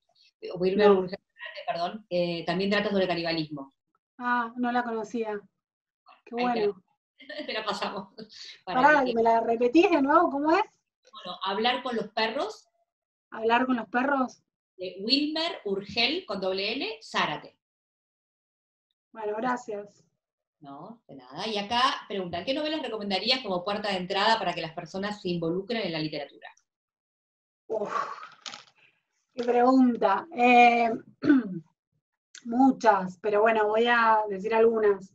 Wilmer No. Urgel, perdón, también trata sobre canibalismo. Ah, no la conocía. Qué Ahí bueno. te la pasamos. Para Pará, que, ¿me la repetís de nuevo? ¿Cómo es? bueno, Hablar con los perros, ¿Hablar con los perros? de Wilmer Urgel, con doble L, Zárate. Bueno, gracias. No, de nada. Y acá preguntan, ¿qué novelas recomendarías como puerta de entrada para que las personas se involucren en la literatura? Uf, qué pregunta. Muchas, pero bueno, voy a decir algunas.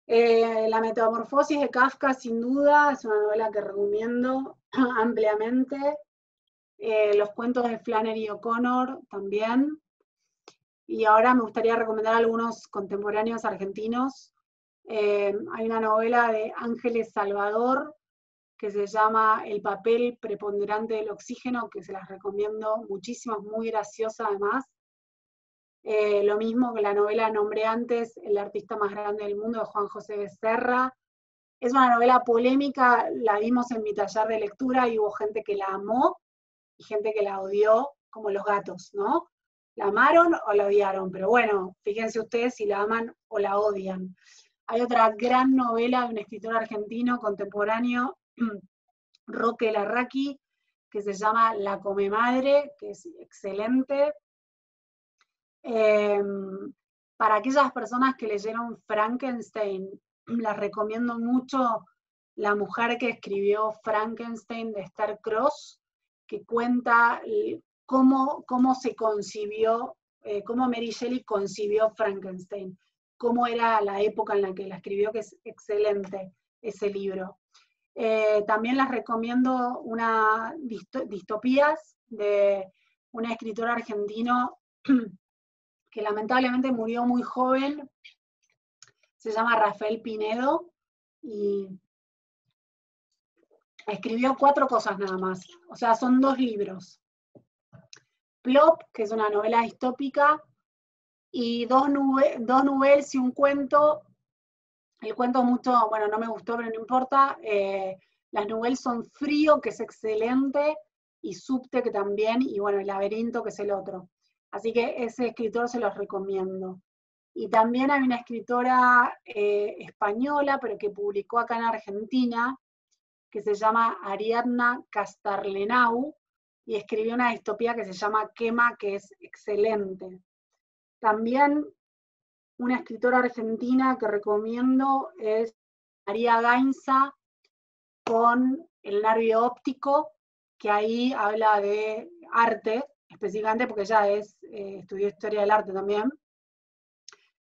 La Metamorfosis de Kafka, sin duda, es una novela que recomiendo ampliamente. Los cuentos de Flannery O'Connor también. Y ahora me gustaría recomendar algunos contemporáneos argentinos. Hay una novela de Ángeles Salvador que se llama El papel preponderante del oxígeno, que se las recomiendo muchísimo, es muy graciosa además. Lo mismo que la novela nombré antes, El artista más grande del mundo, de Juan José Becerra. Es una novela polémica, la vimos en mi taller de lectura y hubo gente que la amó y gente que la odió, como los gatos, ¿no? La amaron o la odiaron, pero bueno, fíjense ustedes si la aman o la odian. Hay otra gran novela de un escritor argentino contemporáneo, Roque Larraqui, que se llama La Come Madre, que es excelente. Para aquellas personas que leyeron Frankenstein, les recomiendo mucho La mujer que escribió Frankenstein, de Esther Cross, que cuenta cómo se concibió, cómo Mary Shelley concibió Frankenstein, cómo era la época en la que la escribió, que es excelente ese libro. También les recomiendo una distopías de un escritor argentino que lamentablemente murió muy joven, se llama Rafael Pinedo, y escribió 4 cosas nada más, o sea, son 2 libros. Plop, que es una novela distópica, y dos novelas y un cuento. El cuento mucho, bueno, no me gustó, pero no importa. Las novelas son Frío, que es excelente, y Subte, que también, y bueno, El laberinto, que es el otro. Así que ese escritor se los recomiendo. Y también hay una escritora española, pero que publicó acá en Argentina, que se llama Ariadna Castarlenau, y escribió una distopía que se llama Quema, que es excelente. También una escritora argentina que recomiendo es María Gainza, con El nervio óptico, que ahí habla de arte, específicamente porque ella estudió historia del arte también.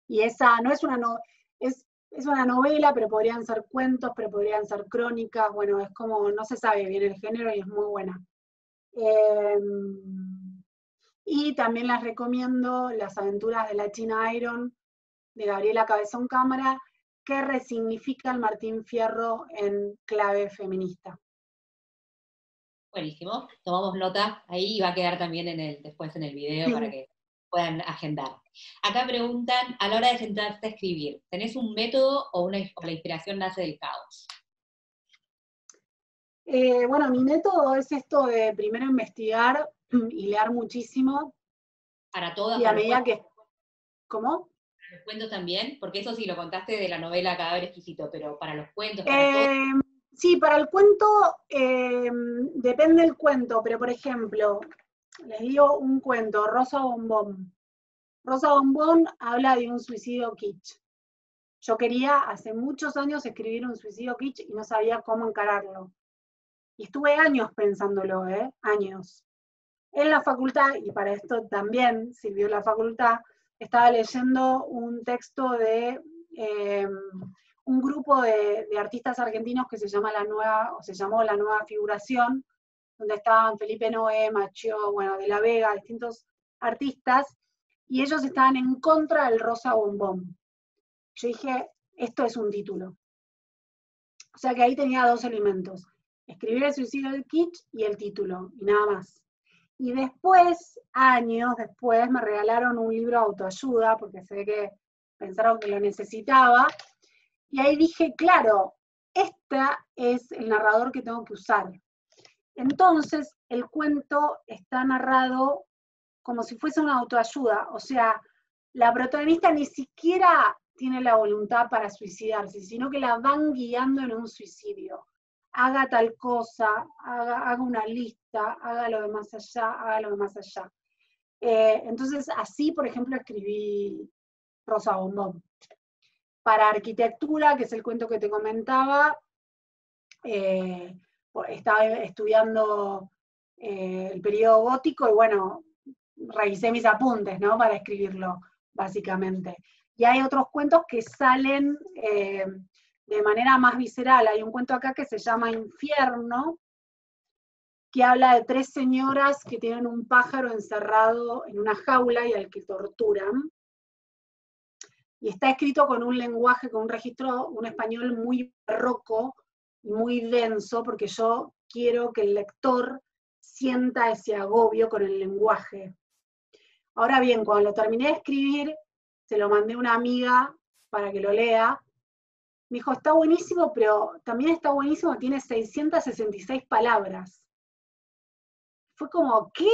Y esa no es una novela, es una novela, pero podrían ser cuentos, pero podrían ser crónicas, bueno, es como, no se sabe bien el género y es muy buena. Y también les recomiendo Las aventuras de la China Iron, de Gabriela Cabezón Cámara, que resignifica el Martín Fierro en clave feminista. Buenísimo, tomamos nota ahí y va a quedar también después en el video para que puedan agendar. Acá preguntan, a la hora de sentarte a escribir, ¿tenés un método o la inspiración nace del caos? Bueno, mi método es esto de primero investigar y leer muchísimo. Para todas, y a para los medida cuentos, que... ¿Cómo? para los cuentos también, porque eso sí lo contaste de la novela Cadáver Exquisito, pero para los cuentos, para todos. Sí, para el cuento depende del cuento, pero por ejemplo, les digo un cuento, Rosa Bombón. Rosa Bombón habla de un suicidio kitsch. Yo quería hace muchos años escribir un suicidio kitsch y no sabía cómo encararlo. Y estuve años pensándolo, años. En la facultad, y para esto también sirvió la facultad, estaba leyendo un texto de un grupo de artistas argentinos que se llamó La Nueva Figuración, donde estaban Felipe Noé, Machio, bueno, de la Vega, distintos artistas, y ellos estaban en contra del Rosa Bombón. Yo dije, esto es un título. O sea que ahí tenía dos elementos: escribir el suicidio del kitsch y el título, y nada más. Y después, años después, me regalaron un libro de autoayuda, porque sé que pensaron que lo necesitaba, y ahí dije, claro, este es el narrador que tengo que usar. Entonces, el cuento está narrado como si fuese una autoayuda, o sea, la protagonista ni siquiera tiene la voluntad para suicidarse, sino que la van guiando en un suicidio. Haga tal cosa, haga una lista, haga lo de más allá, haga lo de más allá. Entonces, así, por ejemplo, escribí Rosa Bombón. Para arquitectura, que es el cuento que te comentaba, estaba estudiando el periodo gótico y bueno, revisé mis apuntes, ¿no? Para escribirlo, básicamente. Y hay otros cuentos que salen de manera más visceral. Hay un cuento acá que se llama Infierno, que habla de 3 señoras que tienen un pájaro encerrado en una jaula y al que torturan. Y está escrito con un lenguaje, con un registro, un español muy barroco, muy denso, porque yo quiero que el lector sienta ese agobio con el lenguaje. Ahora bien, cuando lo terminé de escribir, se lo mandé a una amiga para que lo lea. Me dijo, está buenísimo, pero también está buenísimo, tiene 666 palabras. Fue como, ¿qué?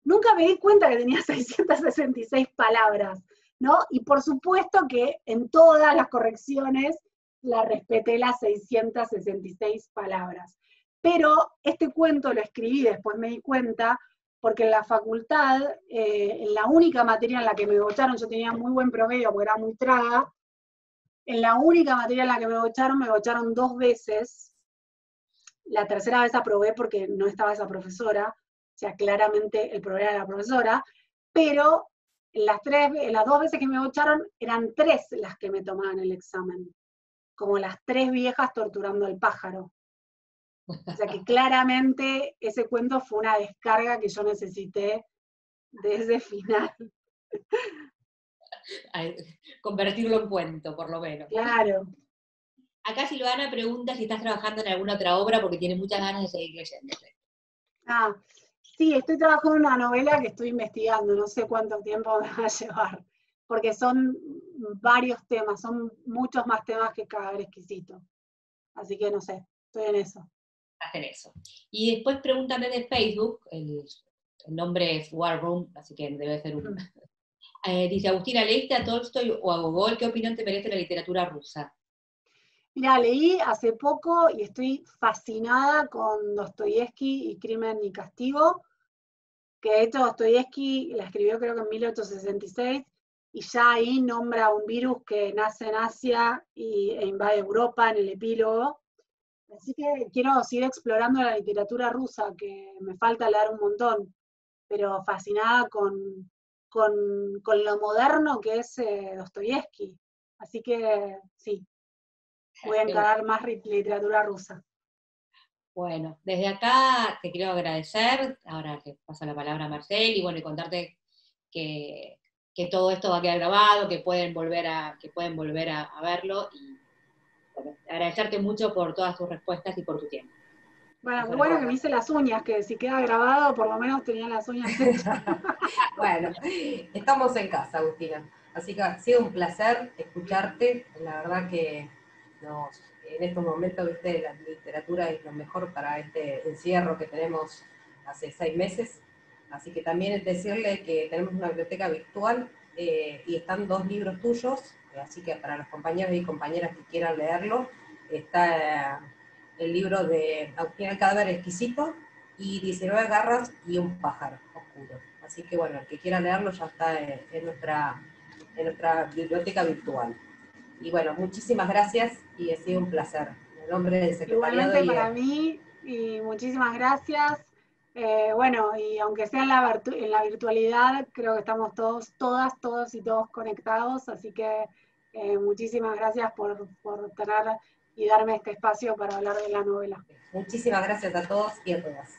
Nunca me di cuenta que tenía 666 palabras, ¿no? Y por supuesto que en todas las correcciones la respeté las 666 palabras. Pero este cuento lo escribí, después me di cuenta, porque en la facultad, en la única materia en la que me bocharon, yo tenía muy buen promedio porque era muy traga, en la única materia en la que me bocharon 2 veces. La tercera vez aprobé porque no estaba esa profesora, o sea, claramente el problema era la profesora, pero las 2 veces que me bocharon, eran 3 las que me tomaban el examen, como las 3 viejas torturando al pájaro. O sea que claramente ese cuento fue una descarga que yo necesité de ese final. Convertirlo en cuento, por lo menos. Claro. Acá Silvana pregunta si estás trabajando en alguna otra obra porque tiene muchas ganas de seguir leyéndote. Sí, estoy trabajando en una novela que estoy investigando, no sé cuánto tiempo me va a llevar, porque son varios temas, son muchos más temas que Cadáver Exquisito. Así que no sé, estoy en eso. Hacen eso. Y después pregúntame de Facebook, el nombre es War Room, así que debe ser un... dice, Agustina, ¿leíste a Tolstoy o a Gogol? ¿Qué opinión te merece la literatura rusa? Mira, leí hace poco y estoy fascinada con Dostoyevsky y Crimen y Castigo, que de hecho Dostoyevsky la escribió creo que en 1866, y ya ahí nombra un virus que nace en Asia e invade Europa en el epílogo. Así que quiero seguir explorando la literatura rusa, que me falta leer un montón, pero fascinada con lo moderno que es Dostoyevsky. Así que sí, voy a encarar más literatura rusa. Bueno, desde acá te quiero agradecer, ahora te paso la palabra a Marcel, y bueno, y contarte que todo esto va a quedar grabado, que pueden volver a verlo, y bueno, agradecerte mucho por todas tus respuestas y por tu tiempo. Bueno, qué bueno que me hice las uñas, que si queda grabado, por lo menos tenía las uñas hechas. Bueno, estamos en casa, Agustina. Así que ha sido un placer escucharte. La verdad que en estos momentos, viste, la literatura es lo mejor para este encierro que tenemos hace 6 meses. Así que también es decirle que tenemos una biblioteca virtual y están 2 libros tuyos. Así que para los compañeros y compañeras que quieran leerlo, está el libro de Agustina, el cadáver exquisito, y 19 garras y un pájaro oscuro. Así que bueno, el que quiera leerlo ya está en nuestra biblioteca virtual. Y bueno, muchísimas gracias y ha sido un placer. En nombre del secretariado. Igualmente para mí, y muchísimas gracias. Bueno, y aunque sea en la virtualidad, creo que estamos todos y todos conectados, así que muchísimas gracias por tener y darme este espacio para hablar de la novela. Muchísimas gracias a todos y a todas.